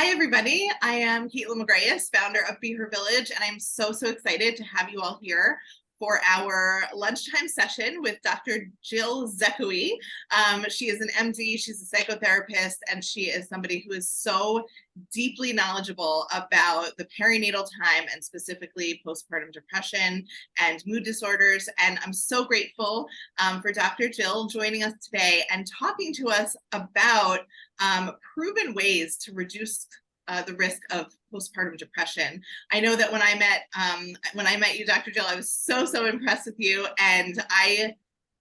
Hi, everybody. I am Caitlin McGrayus, founder of Be Her Village, and I'm so excited to have you all here for our lunchtime session with Dr. Jill Zechowy. She is an MD, she's a psychotherapist, and she is somebody who is so deeply knowledgeable about the perinatal time and specifically postpartum depression and mood disorders. And I'm so grateful for Dr. Jill joining us today and talking to us about proven ways to reduce the risk of postpartum depression. I know that when I met you, Dr. Jill, I was so impressed with you, and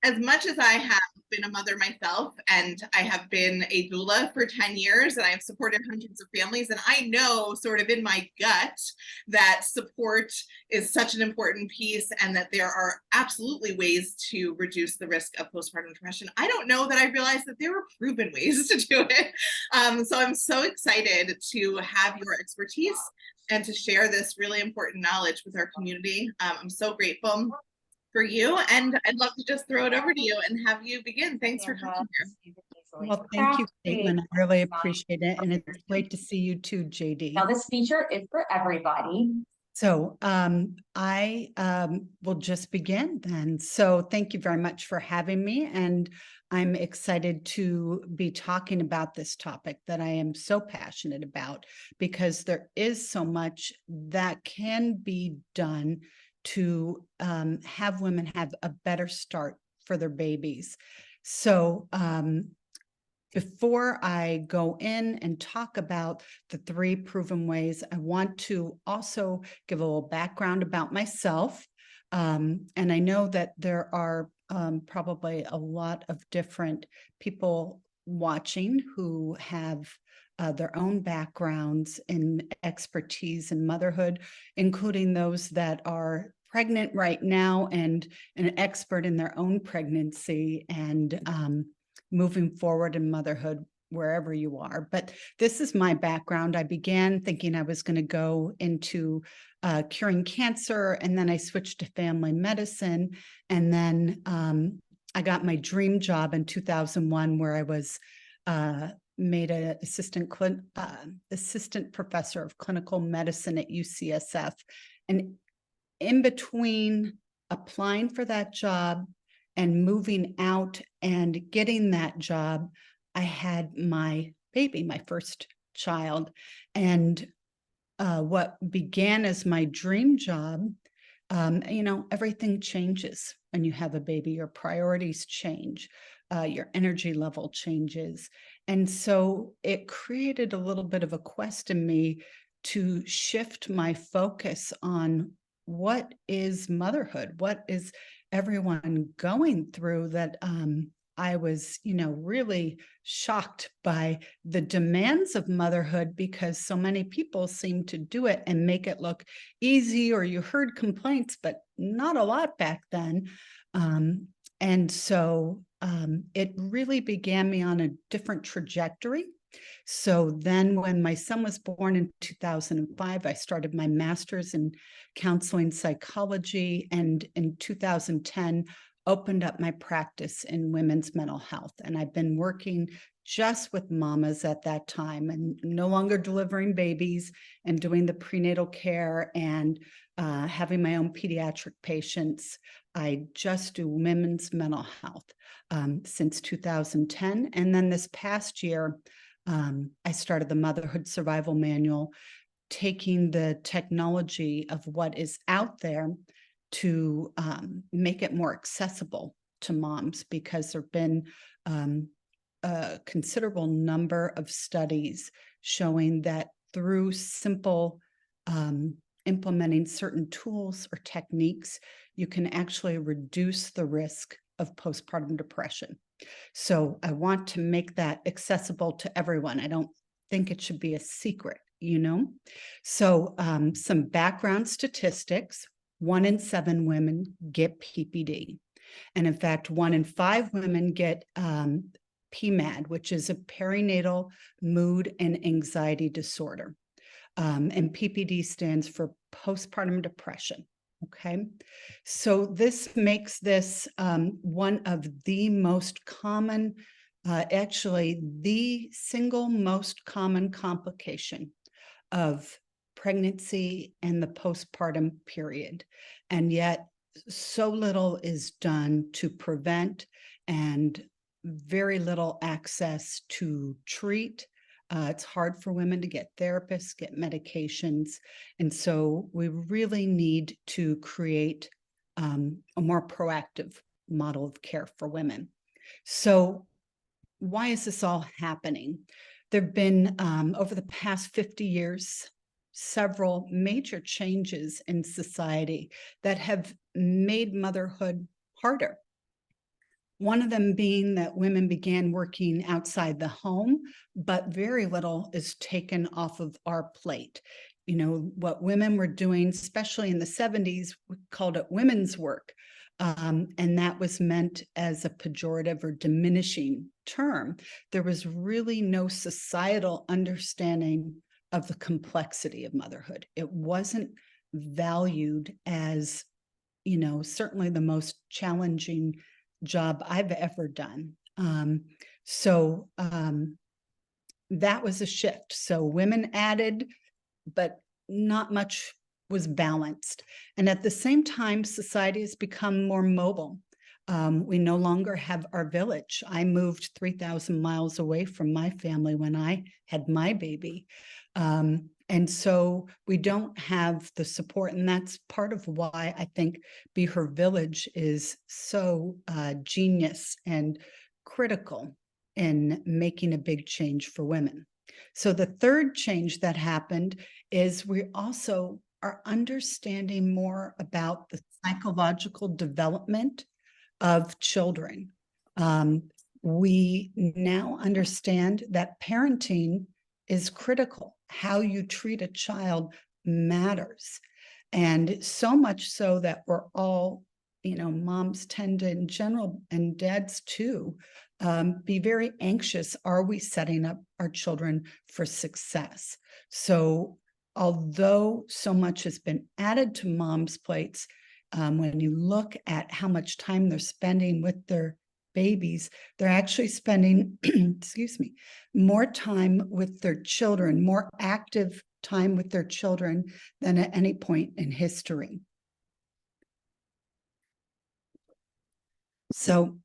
as much as I have been a mother myself, and I have been a doula for 10 years, and I have supported hundreds of families, and I know sort of in my gut that support is such an important piece and that there are absolutely ways to reduce the risk of postpartum depression. I don't know that I realized that there were proven ways to do it. So I'm so excited to have your expertise and to share this really important knowledge with our community. I'm so grateful for you, and I'd love to just throw it over to you and have you begin. Thanks for coming here. Well, thank you, Caitlin. I really appreciate it, and it's great to see you too, JD. Now, this feature is for everybody. So I will just begin then. So thank you very much for having me, and I'm excited to be talking about this topic that I am so passionate about, because there is so much that can be done to have women have a better start for their babies. So before I go in and talk about the 3 proven ways, I want to also give a little background about myself. And I know that there are probably a lot of different people watching who have their own backgrounds and expertise in motherhood, including those that are pregnant right now and an expert in their own pregnancy and moving forward in motherhood wherever you are. But this is my background. I began thinking I was going to go into curing cancer, and then I switched to family medicine. And then I got my dream job in 2001, where I was made an assistant professor of clinical medicine at UCSF. And in between applying for that job and moving out and getting that job, I had my baby, my first child. And what began as my dream job, everything changes when you have a baby. Your priorities change, your energy level changes. And so it created a little bit of a quest in me to shift my focus on what is motherhood, what is everyone going through, that I was, really shocked by the demands of motherhood, because so many people seem to do it and make it look easy, or you heard complaints, but not a lot back then. And so it really began me on a different trajectory. So then when my son was born in 2005, I started my master's in counseling psychology, and in 2010, opened up my practice in women's mental health. And I've been working just with mamas at that time, and no longer delivering babies, and doing the prenatal care and having my own pediatric patients. I just do women's mental health since 2010. And then this past year, I started the Motherhood Survival Manual, taking the technology of what is out there to make it more accessible to moms, because there have been a considerable number of studies showing that through simple implementing certain tools or techniques, you can actually reduce the risk of postpartum depression. So I want to make that accessible to everyone. I don't think it should be a secret, So some background statistics: 1 in 7 women get PPD. And in fact, 1 in 5 women get PMAD, which is a perinatal mood and anxiety disorder. And PPD stands for postpartum depression. Okay, so this makes this one of the most common actually the single most common complication of pregnancy and the postpartum period. And yet so little is done to prevent, and very little access to treat. It's hard for women to get therapists, get medications. And so we really need to create a more proactive model of care for women. So why is this all happening? There have been, over the past 50 years, several major changes in society that have made motherhood harder. One of them being that women began working outside the home, but very little is taken off of our plate. You know, what women were doing, especially in the 70s, we called it women's work. And that was meant as a pejorative or diminishing term. There was really no societal understanding of the complexity of motherhood. It wasn't valued as, you know, certainly the most challenging job I've ever done. That was a shift. So women added, but not much was balanced. And at the same time, society has become more mobile. We no longer have our village. I moved 3,000 miles away from my family when I had my baby. And so we don't have the support. And that's part of why I think Be Her Village is so genius and critical in making a big change for women. So the third change that happened is we also are understanding more about the psychological development of children. We now understand that parenting is critical. How you treat a child matters. And so much so that we're all, you know, moms tend to, in general, and dads too, be very anxious. Are we setting up our children for success? So although so much has been added to moms' plates, when you look at how much time they're spending with their babies, they're actually spending, excuse me, more time with their children, more active time with their children than at any point in history. So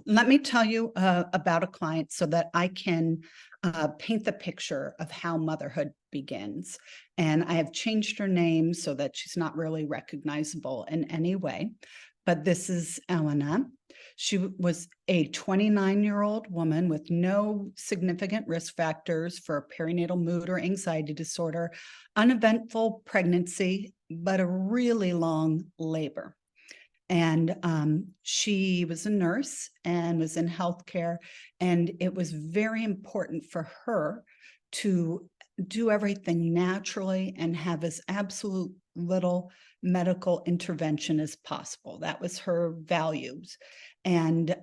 let me tell you about a client so that I can paint the picture of how motherhood begins. And I have changed her name so that she's not really recognizable in any way. But this is Elena. She was a 29-year-old woman with no significant risk factors for perinatal mood or anxiety disorder, uneventful pregnancy, but a really long labor. And she was a nurse and was in healthcare, and it was very important for her to do everything naturally and have as absolute little medical intervention as possible. That was her values. And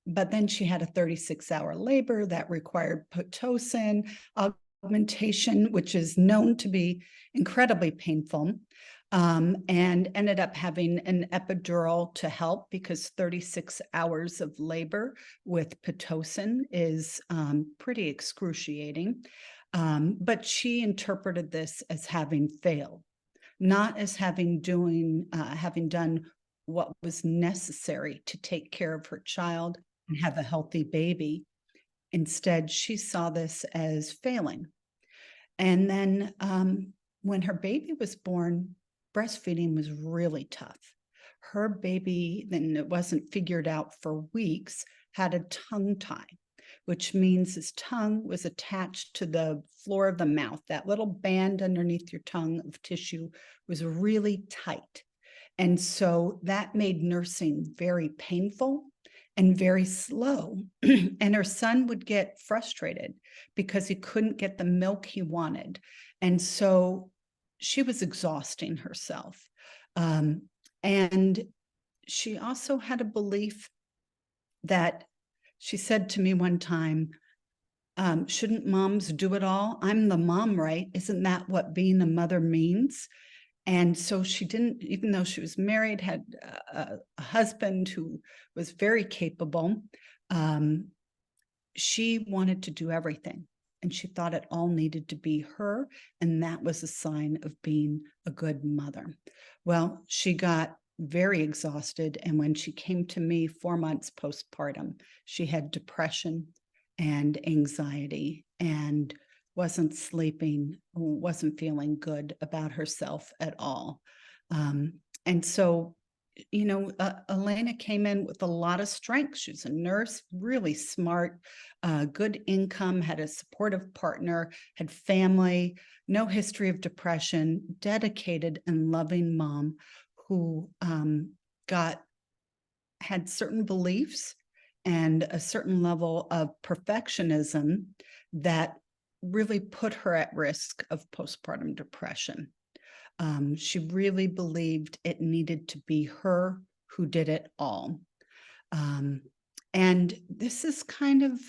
but then she had a 36-hour labor that required Pitocin augmentation, which is known to be incredibly painful. And ended up having an epidural to help, because 36 hours of labor with Pitocin is pretty excruciating. But she interpreted this as having failed, not as having done what was necessary to take care of her child and have a healthy baby. Instead, she saw this as failing. And then when her baby was born, breastfeeding was really tough. Her baby, then it wasn't figured out for weeks, had a tongue tie, which means his tongue was attached to the floor of the mouth. That little band underneath your tongue of tissue was really tight. And so that made nursing very painful and very slow. And her son would get frustrated because he couldn't get the milk he wanted. And so she was exhausting herself. And she also had a belief that, she said to me one time, shouldn't moms do it all? I'm the mom, right? Isn't that what being a mother means? And so she didn't, even though she was married, had a husband who was very capable, she wanted to do everything, and she thought it all needed to be her, and that was a sign of being a good mother. Well, she got very exhausted, and when she came to me 4 months postpartum, she had depression and anxiety and wasn't sleeping, wasn't feeling good about herself at all. And so, Elena came in with a lot of strength. She's a nurse, really smart, good income, had a supportive partner, had family, no history of depression, dedicated and loving mom who had certain beliefs and a certain level of perfectionism that really put her at risk of postpartum depression. She really believed it needed to be her who did it all. And this is kind of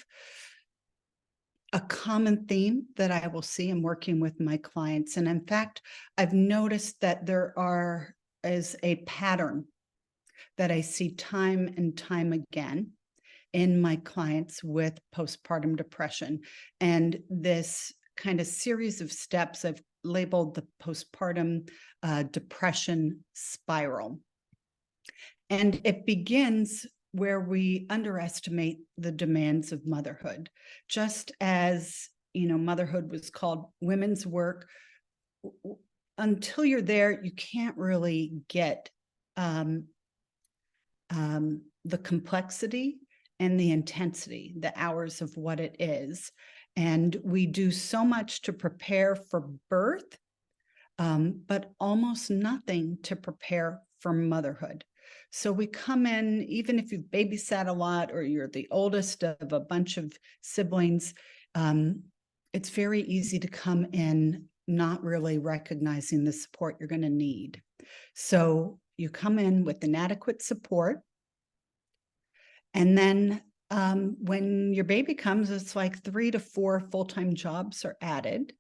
a common theme that I will see in working with my clients. And in fact, I've noticed that there is a pattern that I see time and time again in my clients with postpartum depression. And this kind of series of steps I've labeled the postpartum depression spiral. And it begins where we underestimate the demands of motherhood. Just as, motherhood was called women's work, until you're there, you can't really get the complexity and the intensity, the hours of what it is. And we do so much to prepare for birth, but almost nothing to prepare for motherhood. So we come in, even if you've babysat a lot or you're the oldest of a bunch of siblings, it's very easy to come in not really recognizing the support you're going to need. So you come in with inadequate support. And then when your baby comes, it's like 3 to 4 full-time jobs are added.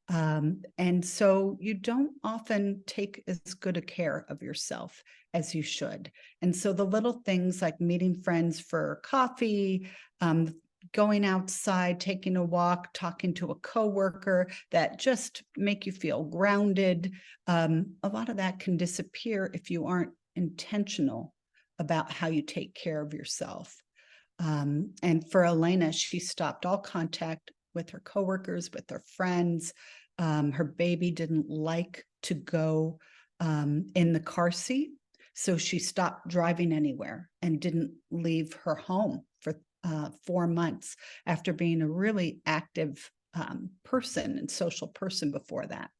And so you don't often take as good a care of yourself as you should. And so the little things like meeting friends for coffee, going outside, taking a walk, talking to a coworker that just make you feel grounded, a lot of that can disappear if you aren't intentional about how you take care of yourself. And for Elena, she stopped all contact with her coworkers, with her friends. Her baby didn't like to go in the car seat, so she stopped driving anywhere and didn't leave her home for 4 months after being a really active person and social person before that.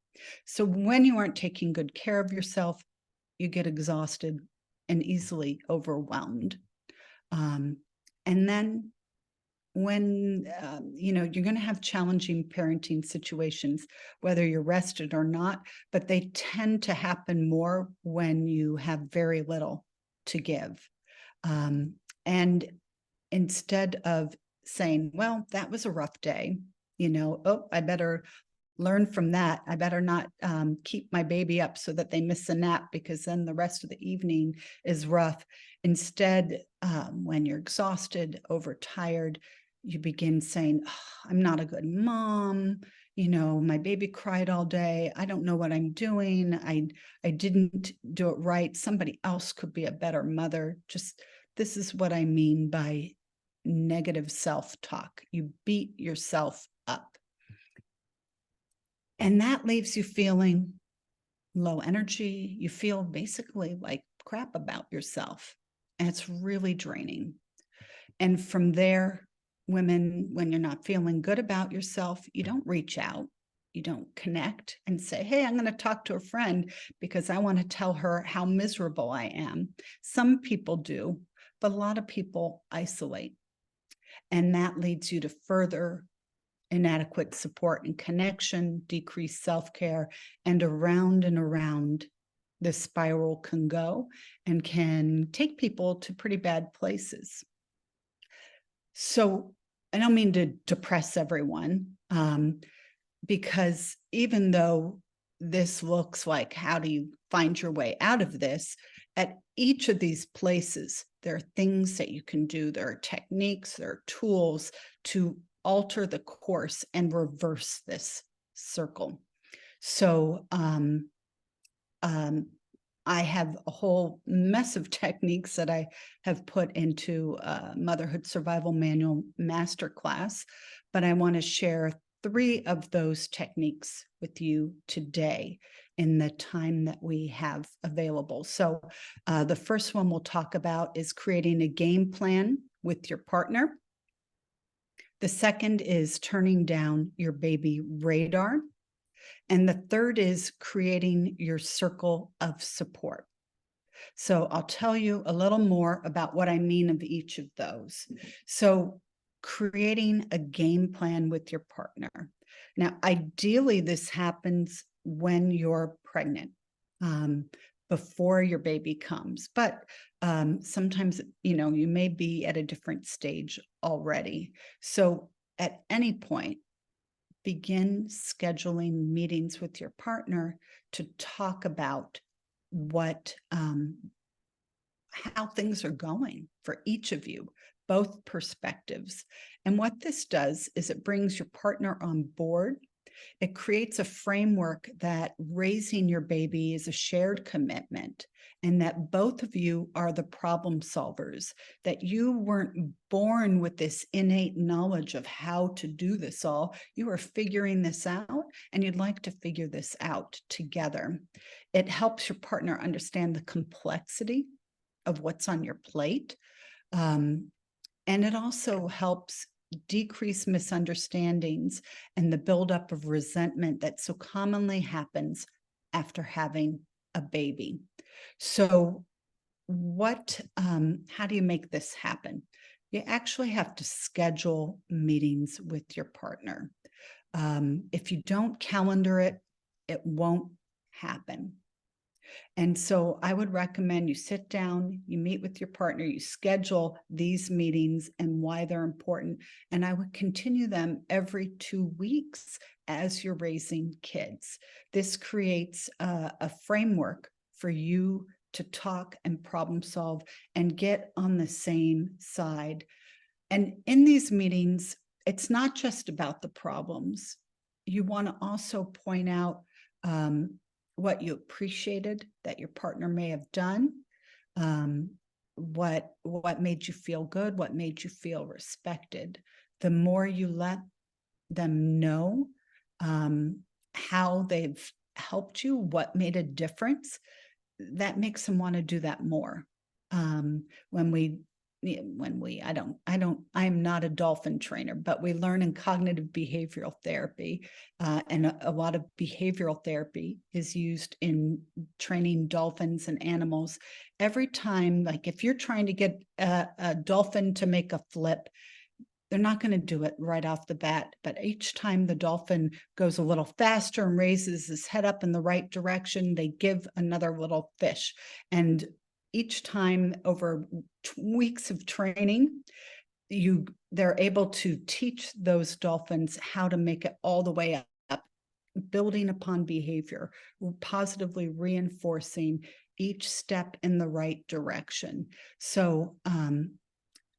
So when you aren't taking good care of yourself, you get exhausted and easily overwhelmed. And then when, you're going to have challenging parenting situations, whether you're rested or not, but they tend to happen more when you have very little to give. And instead of saying, well, that was a rough day, I better learn from that. I better not keep my baby up so that they miss a nap, because then the rest of the evening is rough. Instead, when you're exhausted, overtired, you begin saying, oh, I'm not a good mom. My baby cried all day. I don't know what I'm doing. I didn't do it right. Somebody else could be a better mother. This is what I mean by negative self-talk. You beat yourself up. And that leaves you feeling low energy. You feel basically like crap about yourself. And it's really draining. And from there, women, when you're not feeling good about yourself, you don't reach out. You don't connect and say, hey, I'm going to talk to a friend because I want to tell her how miserable I am. Some people do, but a lot of people isolate. And that leads you to further inadequate support and connection, decreased self-care, and around the spiral can go and can take people to pretty bad places. So I don't mean to depress everyone, because even though this looks like how do you find your way out of this, at each of these places, there are things that you can do. There are techniques, there are tools to alter the course and reverse this circle. So I have a whole mess of techniques that I have put into Motherhood Survival Manual Masterclass, but I want to share 3 of those techniques with you today in the time that we have available. So the first one we'll talk about is creating a game plan with your partner. The second is turning down your baby radar. And the third is creating your circle of support. So I'll tell you a little more about what I mean of each of those. So creating a game plan with your partner. Now, ideally, this happens when you're pregnant, before your baby comes. But sometimes, you may be at a different stage already. So at any point, begin scheduling meetings with your partner to talk about how things are going for each of you, both perspectives. And what this does is it brings your partner on board. It creates a framework that raising your baby is a shared commitment, and that both of you are the problem solvers, that you weren't born with this innate knowledge of how to do this all. You are figuring this out, and you'd like to figure this out together. It helps your partner understand the complexity of what's on your plate. And it also helps decrease misunderstandings and the buildup of resentment that so commonly happens after having a baby. So how do you make this happen? You actually have to schedule meetings with your partner. If you don't calendar it, it won't happen. And so I would recommend you sit down, you meet with your partner, you schedule these meetings and why they're important. And I would continue them every 2 weeks as you're raising kids. This creates a framework for you to talk and problem solve and get on the same side. And in these meetings, it's not just about the problems. You want to also point out what you appreciated that your partner may have done, what made you feel good, what made you feel respected. The more you let them know how they've helped you, what made a difference, that makes them want to do that more. I'm not a dolphin trainer, but we learn in cognitive behavioral therapy, and a lot of behavioral therapy is used in training dolphins and animals. Every time, like if you're trying to get a dolphin to make a flip, they're not going to do it right off the bat, but each time the dolphin goes a little faster and raises his head up in the right direction, they give another little fish. And each time over weeks of training, they're able to teach those dolphins how to make it all the way up, building upon behavior, positively reinforcing each step in the right direction. So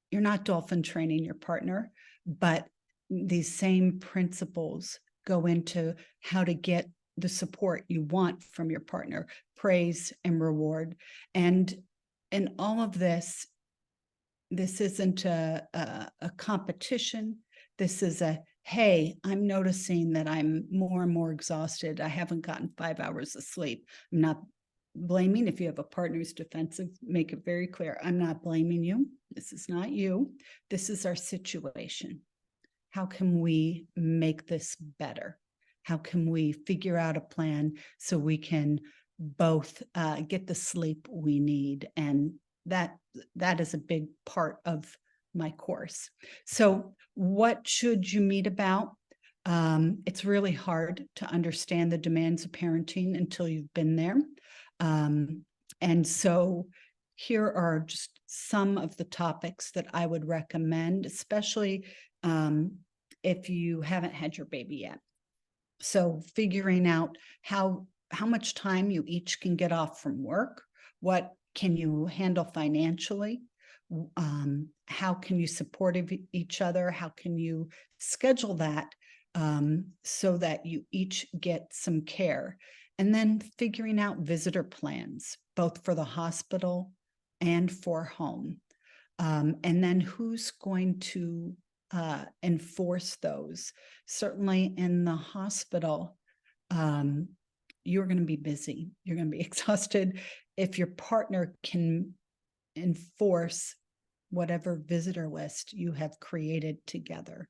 you're not dolphin training your partner, but these same principles go into how to get the support you want from your partner, praise and reward. And in all of this isn't a competition. This is hey, I'm noticing that I'm more and more exhausted. I haven't gotten 5 hours of sleep. I'm not blaming. If you have a partner who's defensive, make it very clear. I'm not blaming you. This is not you. This is our situation. How can we make this better? How can we figure out a plan so we can both get the sleep we need? And that is a big part of my course. So what should you meet about? It's really hard to understand the demands of parenting until you've been there. And so here are just some of the topics that I would recommend, especially if you haven't had your baby yet. So figuring out how much time you each can get off from work, what can you handle financially, How can you support each other? How can you schedule that so that you each get some care? And then figuring out visitor plans, both for the hospital and for home. And then who's going to enforce those? Certainly in the hospital, you're going to be busy. You're going to be exhausted. If your partner can enforce whatever visitor list you have created together,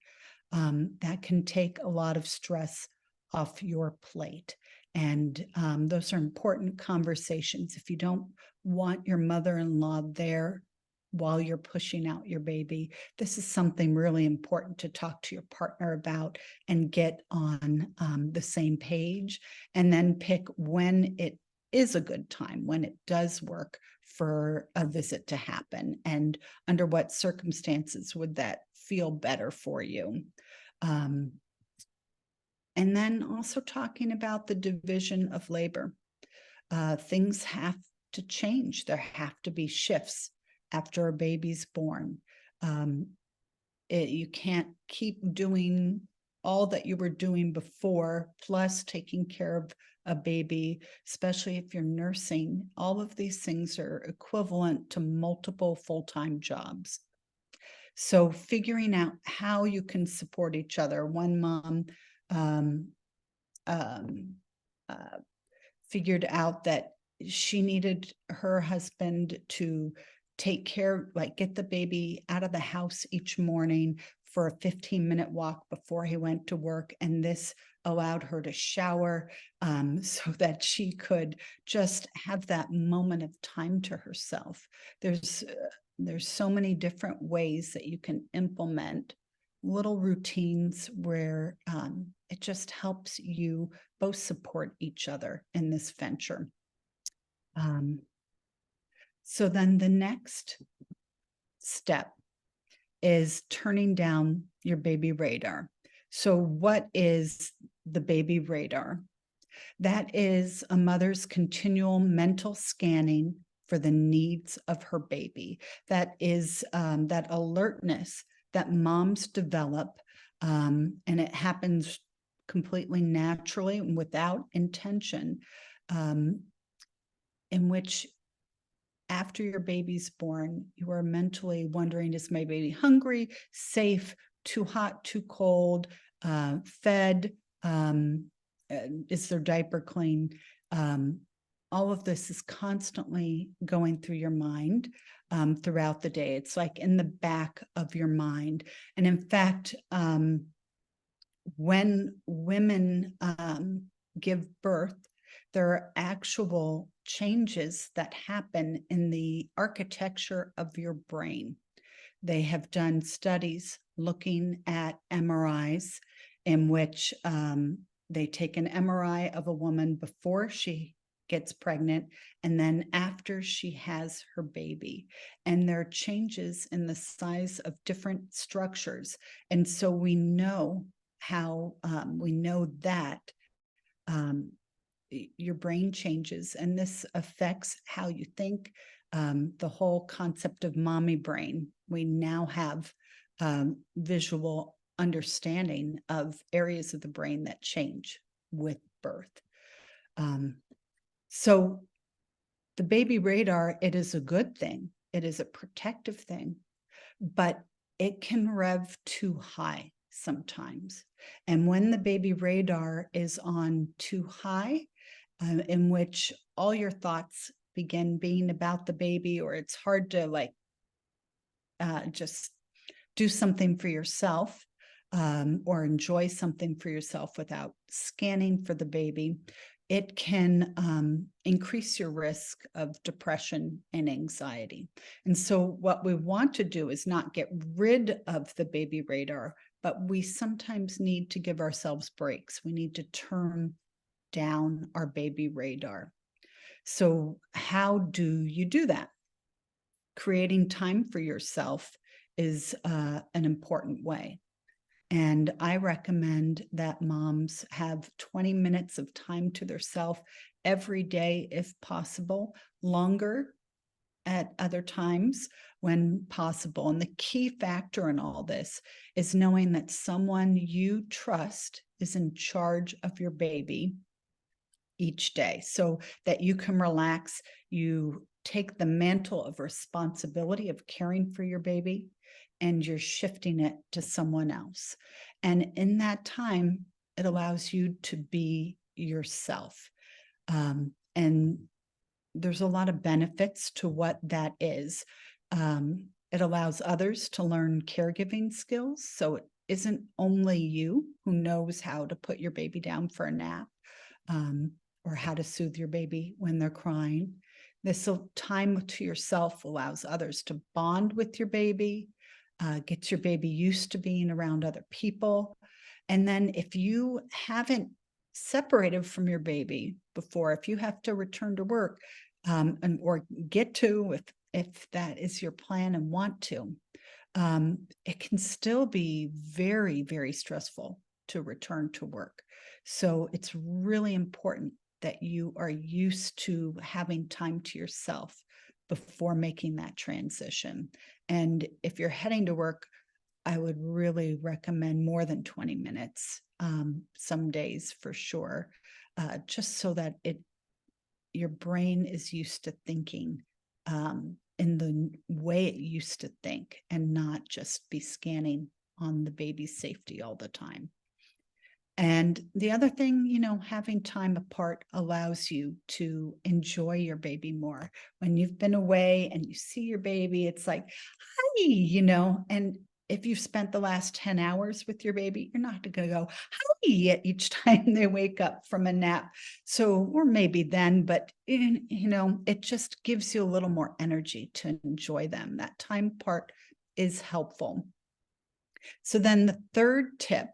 that can take a lot of stress off your plate. And those are important conversations. If you don't want your mother-in-law there while you're pushing out your baby, this is something really important to talk to your partner about and get on the same page, and then pick when it is a good time, when it does work for a visit to happen, and under what circumstances would that feel better for you. And then also talking about the division of labor. Things have to change. There have to be shifts after a baby's born. You can't keep doing all that you were doing before, plus taking care of a baby, especially if you're nursing. All of these things are equivalent to multiple full-time jobs. So figuring out how you can support each other. One mom figured out that she needed her husband to take care, like get the baby out of the house each morning for a 15-minute walk before he went to work. And this allowed her to shower so that she could just have that moment of time to herself. There's so many different ways that you can implement little routines where it just helps you both support each other in this venture. So then the next step is turning down your baby radar. So what is the baby radar? That is a mother's continual mental scanning for the needs of her baby. That is that alertness that moms develop, and it happens completely naturally and without intention, in which after your baby's born, you are mentally wondering, is my baby hungry, safe, too hot, too cold, fed, is their diaper clean? All of this is constantly going through your mind throughout the day. It's like in the back of your mind. And in fact, when women give birth, there are actual changes that happen in the architecture of your brain. They have done studies looking at MRIs in which they take an MRI of a woman before she gets pregnant and then after she has her baby. And there are changes in the size of different structures. And so we know how, that your brain changes, and this affects how you think. The whole concept of mommy brain, we now have visual understanding of areas of the brain that change with birth. So the baby radar, it is a good thing. It is a protective thing, but it can rev too high sometimes. And when the baby radar is on too high, in which all your thoughts begin being about the baby, or it's hard to just do something for yourself or enjoy something for yourself without scanning for the baby, it can increase your risk of depression and anxiety. And so what we want to do is not get rid of the baby radar, but we sometimes need to give ourselves breaks. We need to turn down our baby radar. So how do you do that? Creating time for yourself is an important way. And I recommend that moms have 20 minutes of time to themselves every day, if possible. Longer at other times when possible. And the key factor in all this is knowing that someone you trust is in charge of your baby each day so that you can relax. You take the mantle of responsibility of caring for your baby and you're shifting it to someone else. And in that time, it allows you to be yourself. And there's a lot of benefits to what that is. It allows others to learn caregiving skills. So it isn't only you who knows how to put your baby down for a nap, or how to soothe your baby when they're crying. This time to yourself allows others to bond with your baby, gets your baby used to being around other people. And then if you haven't separated from your baby before, if you have to return to work, or get to, if that is your plan and want to, it can still be very, very stressful to return to work. So it's really important that you are used to having time to yourself before making that transition. And if you're heading to work, I would really recommend more than 20 minutes, some days for sure, just so that your brain is used to thinking in the way it used to think and not just be scanning on the baby's safety all the time. And the other thing, having time apart allows you to enjoy your baby more. When you've been away and you see your baby, it's like, hi, and if you've spent the last 10 hours with your baby, you're not going to go, hi, each time they wake up from a nap. So, or maybe then, but, it just gives you a little more energy to enjoy them. That time part is helpful. So then the third tip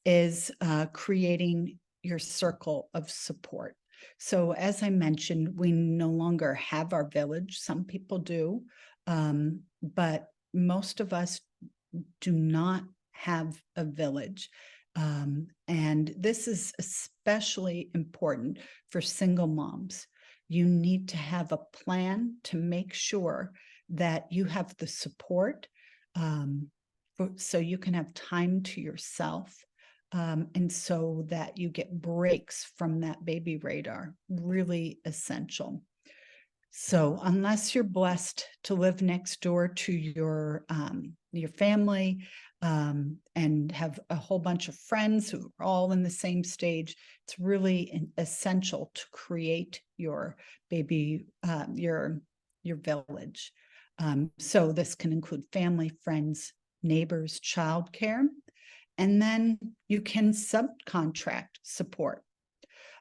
is creating your circle of support. So as I mentioned, we no longer have our village. Some people do, but most of us do not have a village. And this is especially important for single moms. You need to have a plan to make sure that you have the support, so you can have time to yourself. And so that you get breaks from that baby radar, really essential. So unless you're blessed to live next door to your family, and have a whole bunch of friends who are all in the same stage, it's really essential to create your baby, your village. So this can include family, friends, neighbors, childcare. And then you can subcontract support.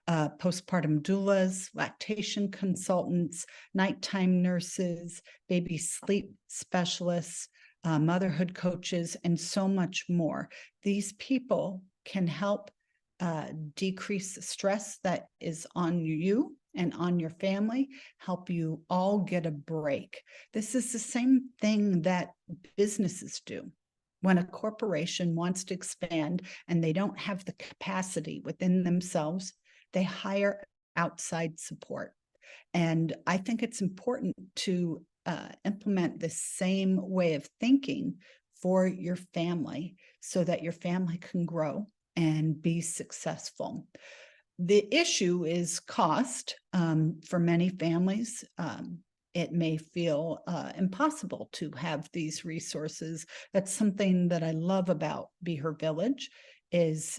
Postpartum doulas, lactation consultants, nighttime nurses, baby sleep specialists, motherhood coaches, and so much more. These people can help decrease the stress that is on you and on your family, help you all get a break. This is the same thing that businesses do. When a corporation wants to expand and they don't have the capacity within themselves, they hire outside support. And I think it's important to implement the same way of thinking for your family so that your family can grow and be successful. The issue is cost. For many families, it may feel impossible to have these resources. That's something that I love about Be Her Village is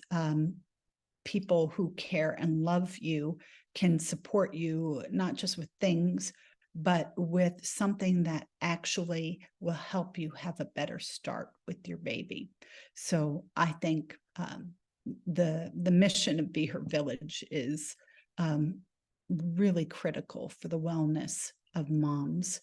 people who care and love you can support you, not just with things, but with something that actually will help you have a better start with your baby. So I think the mission of Be Her Village is really critical for the wellness of moms.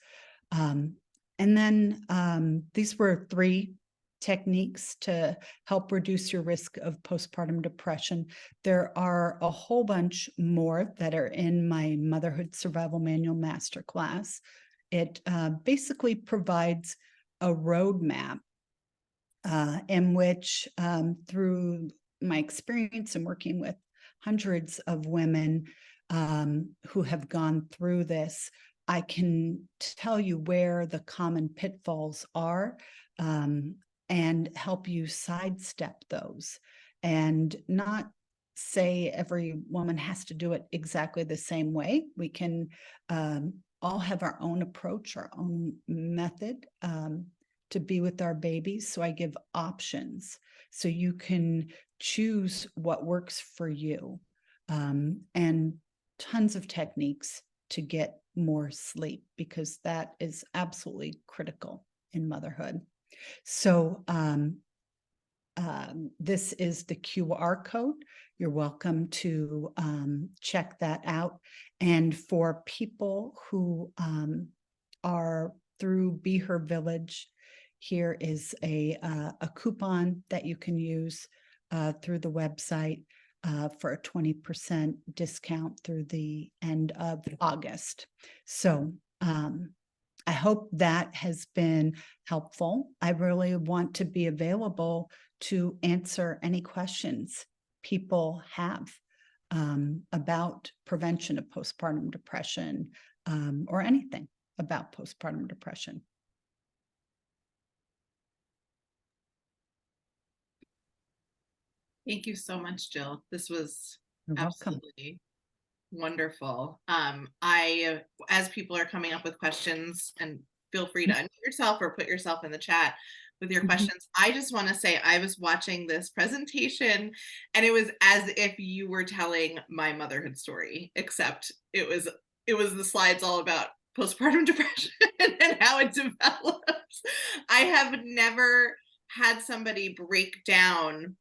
And then these were 3 techniques to help reduce your risk of postpartum depression. There are a whole bunch more that are in my Motherhood Survival Manual Masterclass. It basically provides a roadmap in which, through my experience in working with hundreds of women who have gone through this, I can tell you where the common pitfalls are, and help you sidestep those, and not say every woman has to do it exactly the same way. We can all have our own approach, our own method to be with our babies. So I give options so you can choose what works for you, and tons of techniques to get more sleep, because that is absolutely critical in motherhood. So this is the QR code. You're welcome to check that out. And for people who are through Be Her Village, here is a coupon that you can use through the website for a 20% discount through the end of August. So I hope that has been helpful. I really want to be available to answer any questions people have about prevention of postpartum depression, or anything about postpartum depression. Thank you so much, Jill. This was You're welcome. absolutely wonderful. As people are coming up with questions, and feel free to unmute yourself or put yourself in the chat with your questions. I just want to say I was watching this presentation and it was as if you were telling my motherhood story, except it was the slides all about postpartum depression and how it develops. I have never had somebody break down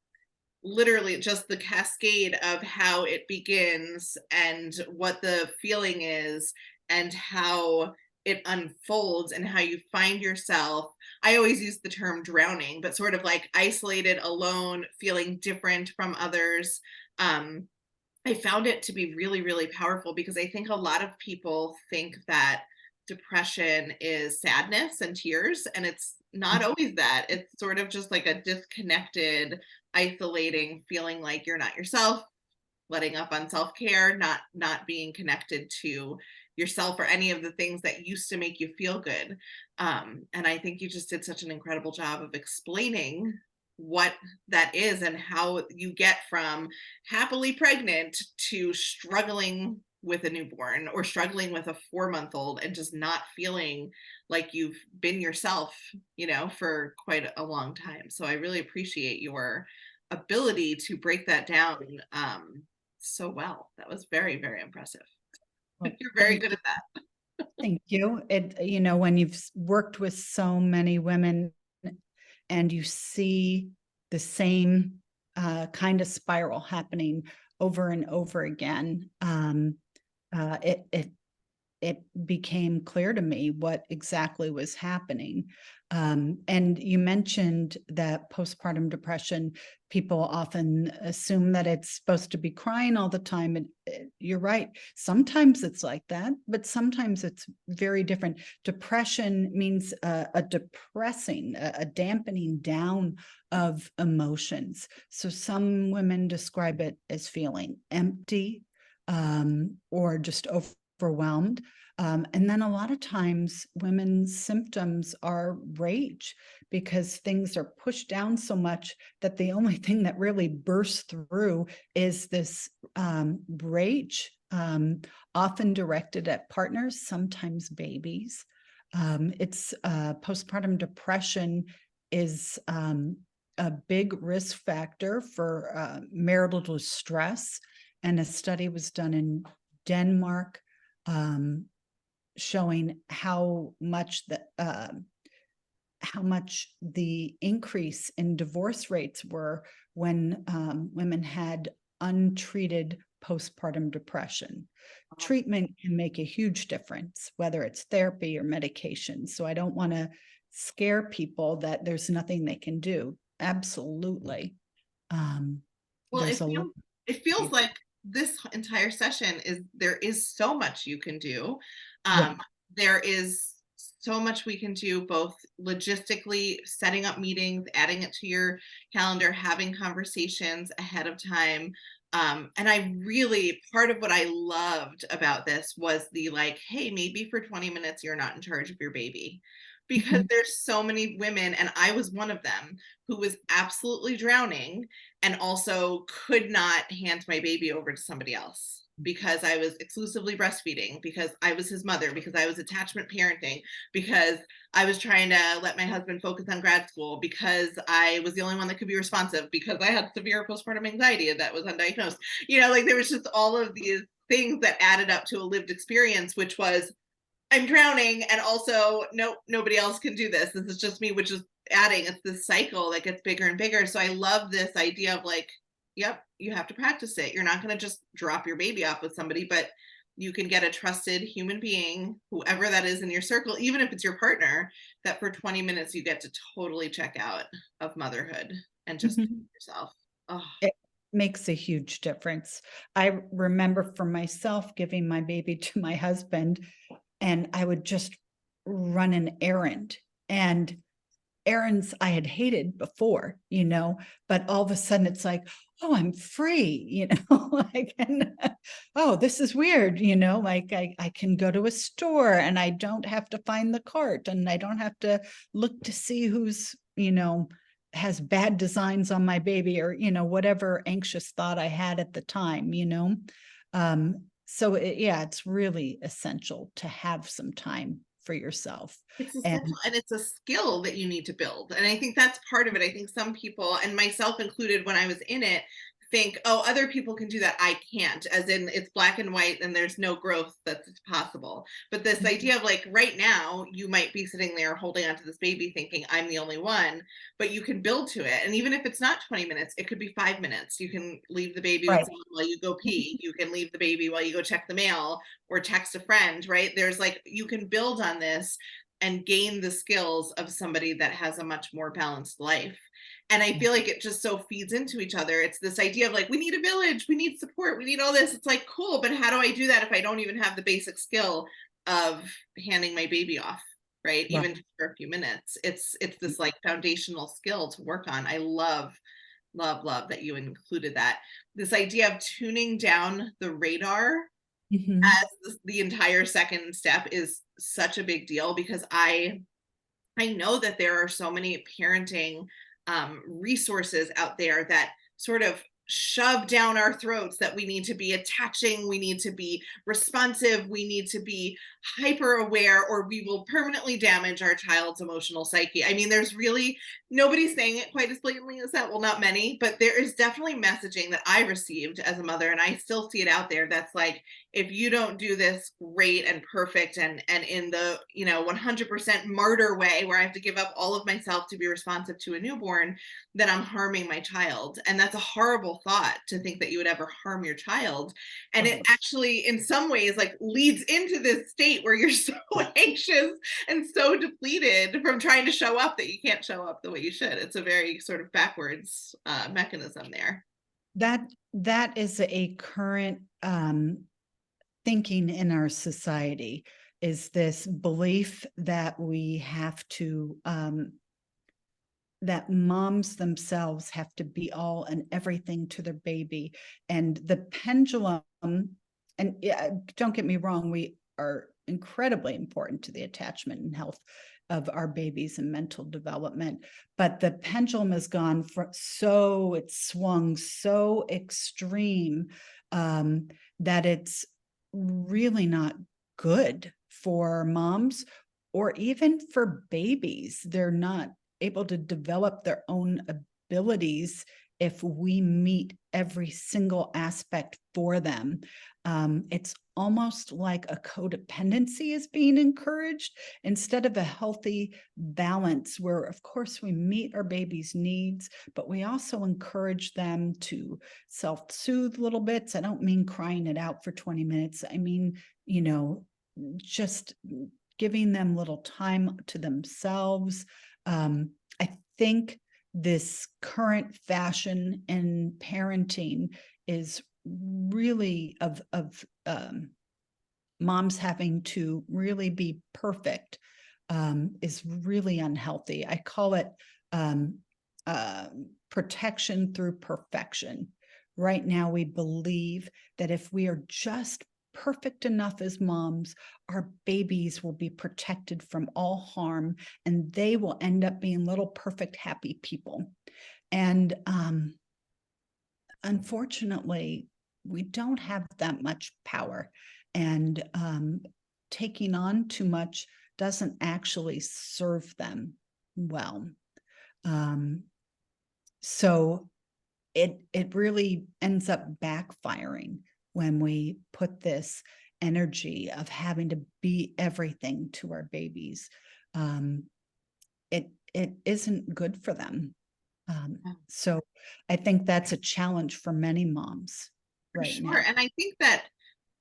literally just the cascade of how it begins and what the feeling is and how it unfolds and how you find yourself. I always use the term drowning, but sort of like isolated, alone, feeling different from others. I found it to be really, really powerful, because I think a lot of people think that depression is sadness and tears, and it's not always that. It's sort of just like a disconnected, isolating feeling like you're not yourself, letting up on self-care, not being connected to yourself or any of the things that used to make you feel good. And I think you just did such an incredible job of explaining what that is and how you get from happily pregnant to struggling with a newborn or struggling with a 4-month-old and just not feeling like you've been yourself, for quite a long time. So I really appreciate your ability to break that down so well. That was very, very impressive. Well, You're very good at that. Thank you. When you've worked with so many women and you see the same kind of spiral happening over and over again, it became clear to me what exactly was happening. And you mentioned that postpartum depression, people often assume that it's supposed to be crying all the time. And you're right. Sometimes it's like that, but sometimes it's very different. Depression means a depressing, a dampening down of emotions. So some women describe it as feeling empty, or just overwhelmed. And then a lot of times women's symptoms are rage, because things are pushed down so much that the only thing that really bursts through is this rage, often directed at partners, sometimes babies. It's postpartum depression is a big risk factor for marital distress. And a study was done in Denmark, showing how much the increase in divorce rates were when women had untreated postpartum depression. Treatment can make a huge difference, whether it's therapy or medication. So I don't want to scare people that there's nothing they can do. Absolutely. Well, it feels like this entire session there is so much you can do. There is so much we can do, both logistically, setting up meetings, adding it to your calendar, having conversations ahead of time, And I really, part of what I loved about this was the like, hey, maybe for 20 minutes you're not in charge of your baby. Because Mhm. there's so many women, and I was one of them, who was absolutely drowning and also could not hand my baby over to somebody else because I was exclusively breastfeeding, because I was his mother, because I was attachment parenting, because I was trying to let my husband focus on grad school, because I was the only one that could be responsive, because I had severe postpartum anxiety that was undiagnosed. Like there was just all of these things that added up to a lived experience, which was I'm drowning, and also nope, nobody else can do this. This is just me, which is adding, it's this cycle that gets bigger and bigger. So I love this idea of like, yep, you have to practice it. You're not going to just drop your baby off with somebody, but you can get a trusted human being, whoever that is in your circle, even if it's your partner, that for 20 minutes you get to totally check out of motherhood and just be Mhm. yourself. Oh, It makes a huge difference. I remember for myself giving my baby to my husband, and I would just run an errand. And errands I had hated before, but all of a sudden it's like, oh, I'm free, like, and oh, this is weird, like I can go to a store and I don't have to find the cart, and I don't have to look to see who's, has bad designs on my baby, or, whatever anxious thought I had at the time. So yeah, it's really essential to have some time for yourself. it's essential, And and it's a skill that you need to build. And I think that's part of it. I think some people, and myself included when I was in it, think, oh, other people can do that. I can't, as in it's black and white and there's no growth that's possible. But this idea of like right now, you might be sitting there holding onto this baby thinking, I'm the only one, but you can build to it. And even if it's not 20 minutes, it could be 5 minutes. You can leave the baby with right. someone while you go pee. You can leave the baby while you go check the mail or text a friend, right? There's like, you can build on this and gain the skills of somebody that has a much more balanced life. And I feel like it just so feeds into each other. It's this idea of like, we need a village, we need support, we need all this. It's like, cool, but how do I do that if I don't even have the basic skill of handing my baby off, right? Right. Even for a few minutes. It's this like foundational skill to work on. I love, love, love that you included that. This idea of tuning down the radar Mhm. as the entire second step is such a big deal, because I know that there are so many parenting resources out there that sort of shove down our throats that we need to be attaching, we need to be responsive, we need to be hyper aware, or we will permanently damage our child's emotional psyche. I mean, there's really nobody's saying it quite as blatantly as that. Well, not many, but there is definitely messaging that I received as a mother, and I still see it out there. That's like, if you don't do this great and perfect and in the 100% martyr way where I have to give up all of myself to be responsive to a newborn, then I'm harming my child. And that's a horrible thought, to think that you would ever harm your child. And it Right. actually in some ways like leads into this state where you're so anxious and so depleted from trying to show up that you can't show up the way you should. It's a very sort of backwards mechanism there. That is a current thinking in our society, is this belief that we have to that moms themselves have to be all and everything to their baby. And the pendulum, and yeah, don't get me wrong, we are incredibly important to the attachment and health of our babies and mental development, but the pendulum has gone it's swung so extreme, that it's really not good for moms or even for babies. They're not able to develop their own abilities if we meet every single aspect for them. It's almost like a codependency is being encouraged instead of a healthy balance where, of course, we meet our baby's needs, but we also encourage them to self-soothe little bits. I don't mean crying it out for 20 minutes. I mean, just giving them little time to themselves. I think this current fashion in parenting is really of moms having to really be perfect, is really unhealthy. I call it protection through perfection, Right now, we believe that if we are just perfect enough as moms, our babies will be protected from all harm and they will end up being little perfect, happy people. And unfortunately, we don't have that much power. And taking on too much doesn't actually serve them well. So it really ends up backfiring when we put this energy of having to be everything to our babies. It isn't good for them. So I think that's a challenge for many moms right now. Sure. And I think that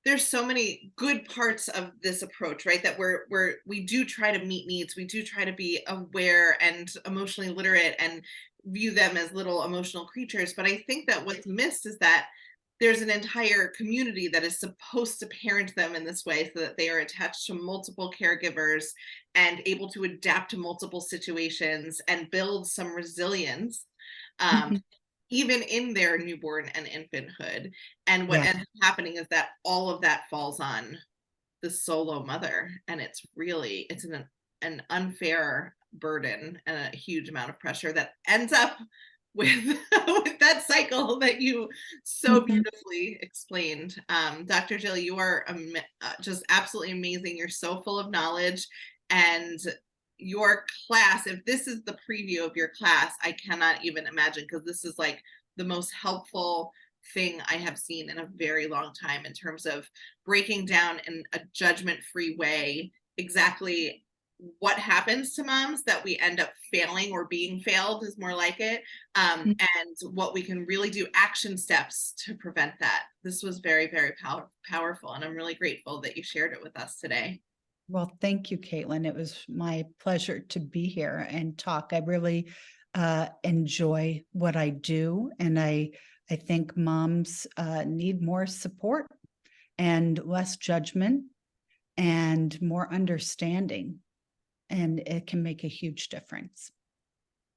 there's so many good parts of this approach, right? That we do try to meet needs. We do try to be aware and emotionally literate and view them as little emotional creatures. But I think that what's missed is that there's an entire community that is supposed to parent them in this way so that they are attached to multiple caregivers and able to adapt to multiple situations and build some resilience. Um, Mhm. Even in their newborn and infanthood. And what Yeah. ends up happening is that all of that falls on the solo mother. And it's an unfair burden and a huge amount of pressure that ends up with, with that cycle that you so Mhm. beautifully explained. Dr. Jill, you are just absolutely amazing. You're so full of knowledge, and your class, if this is the preview of your class, I cannot even imagine, because this is like the most helpful thing I have seen in a very long time in terms of breaking down in a judgment-free way exactly what happens to moms that we end up failing, or being failed is more like it, and what we can really do, action steps to prevent that. This was very, very powerful, and I'm really grateful that you shared it with us today. Well, thank you, Caitlin. It was my pleasure to be here and talk. I really enjoy what I do, and I think moms need more support and less judgment and more understanding, and it can make a huge difference.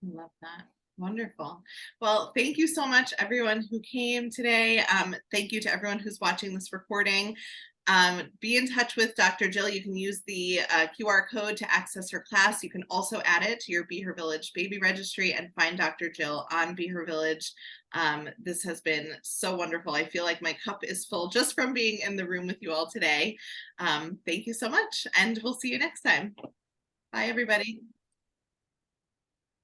Love that. Wonderful. Well, thank you so much, everyone who came today. Thank you to everyone who's watching this recording. Be in touch with Dr. Jill. You can use the QR code to access her class. You can also add it to your Be Her Village baby registry and find Dr. Jill on Be Her Village. This has been so wonderful. I feel like my cup is full just from being in the room with you all today. Thank you so much, and we'll see you next time. Bye, everybody.